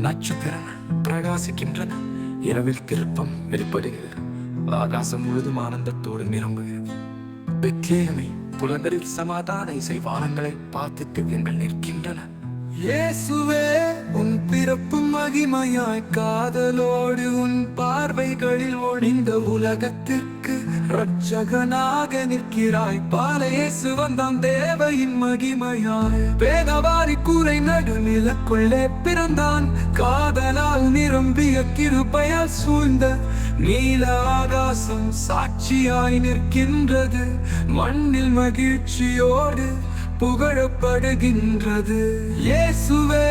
நட்சத்திரம் பிரகாசிக்கின்றன. இரவில் திருப்பம் வெளிப்படுகிறது. ஆகாசம் முழுதும் ஆனந்தத்தோடு நிரம்புகிறது. பெத்லேகமே, புலங்களில் சமாதான இசை வானங்களை பார்த்துட்டு எங்கள் நிற்கின்றன. இயேசுவே, உன் பிறப்பு மகிமையாய் காதலோடு உன் பார்வைகளில் ஒளிந்த உலகத்திற்கு இரட்சகனாக நிற்கிறாய். பால இயேசு வந்தான் தேவையின் மகிமையாய். பேதவாரி கூரை நடுநிலக்குள்ளே பிறந்தான். காதலால் நிரம்பிய கிருபையால் சூழ்ந்த நீல ஆகாசம் சாட்சியாய் நிற்கின்றது. மண்ணில் மகிழ்ச்சியோடு புகழப்படுகின்றது. இயேசுவே,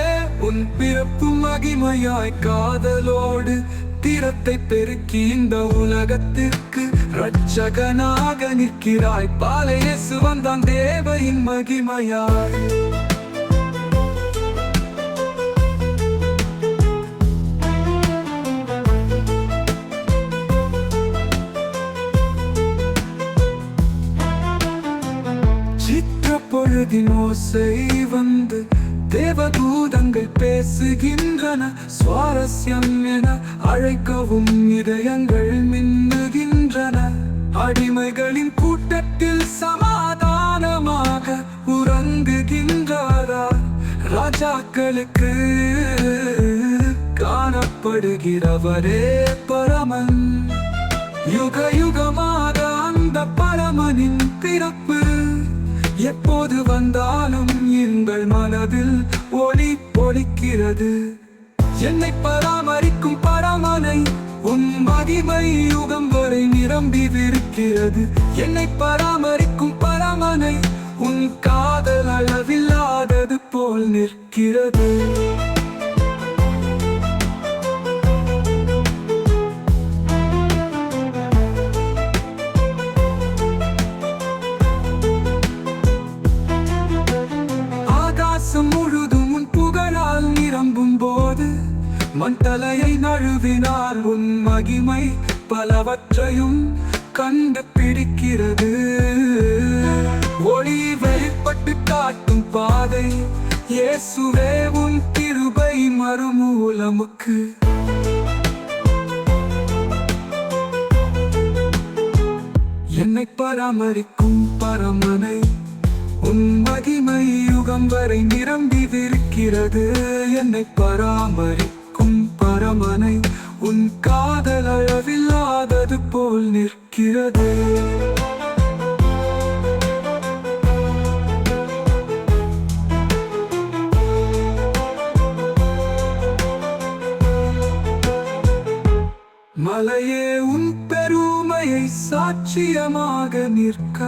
உன் பிறப்பு மகிமையாய் காதலோடு தீரத்தை பெருக்கி இந்த உலகத்திற்கு இரட்சகனாக நிற்கிறாய். பால இயேசு வந்தான் தேவையின் மகிமையாய். பொழுதின் ஓசை வந்து தேவதூதங்கள் பேசுகின்றன. சுவாரஸ்யம் என அழைக்கவும் இதயங்கள் மின்னுகின்றன. அடிமைகளின் கூட்டத்தில் சமாதானமாக உறங்குகின்றாரா. ராஜாக்களுக்கு காணப்படுகிறவரே பரமன். யுக யுகமாக அந்த பரமனின் பிறப்பு எப்போது வந்தாலும் எங்கள் மனதில் ஒளி பொழிக்கிறது. என்னை பராமரிக்கும் பரமனை உன் மகிமை யுகம் வரை நிரம்பி இருக்கிறது. என்னை பராமரிக்கும் பரமனை உன் காதல் அளவில்லாதது போல் நிற்கிறது. முழுதும் உன் புகழால் நிரம்பும் போது மண் தலையை நழுவினால் உன் மகிமை பலவற்றையும் கண்டுபிடிக்கிறது. ஒளி வெளிப்பட்டு காட்டும் பாதை இயேசுவே, உன் கிருபை மறுமூலமுக்கு. என்னை பராமரிக்கும் பரமனை உன் மகிமை யுகம் வரை நிரம்பி இருக்கிறது. என்னை பராமரிக்கும் பரமனை உன் காதல் அளவில்லாதது போல் நிற்கிறது. மலையே, உன் பெருமையை சாட்சியமாக நிற்க,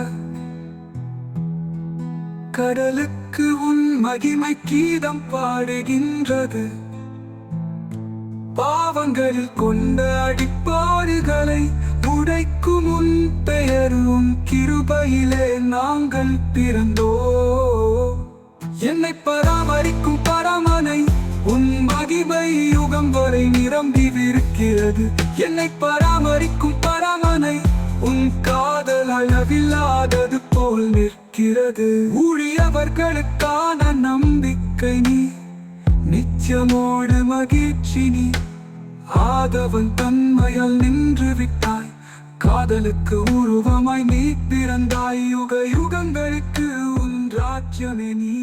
கடலுக்கு உன் மகிமை கீதம் பாடுகின்றது. பாவங்களில் கொண்ட அடிப்பாடுகளை உடைக்கும் உன் பெயர். உன் கிருபையிலே நாங்கள் பிறந்தோ. என்னை பராமரிக்கும் பரமனை உன் மகிமை யுகம் வரை நிரம்பி இருக்கிறது. என்னை பராமரிக்கும் பரமனை உன் காதல் அளவில்லாதது போல் நிற்கிறது. ஊழியவர்களுக்கான நம்பிக்கை நீ, நிச்சயமோடு மகிழ்ச்சி நீ. ஆதவன் தன்மையால் நின்று விட்டாய். காதலுக்கு உருவமாய் நீ பிறந்தாய். யுக யுகங்களுக்கு உன் ராஜ்யமே நீ.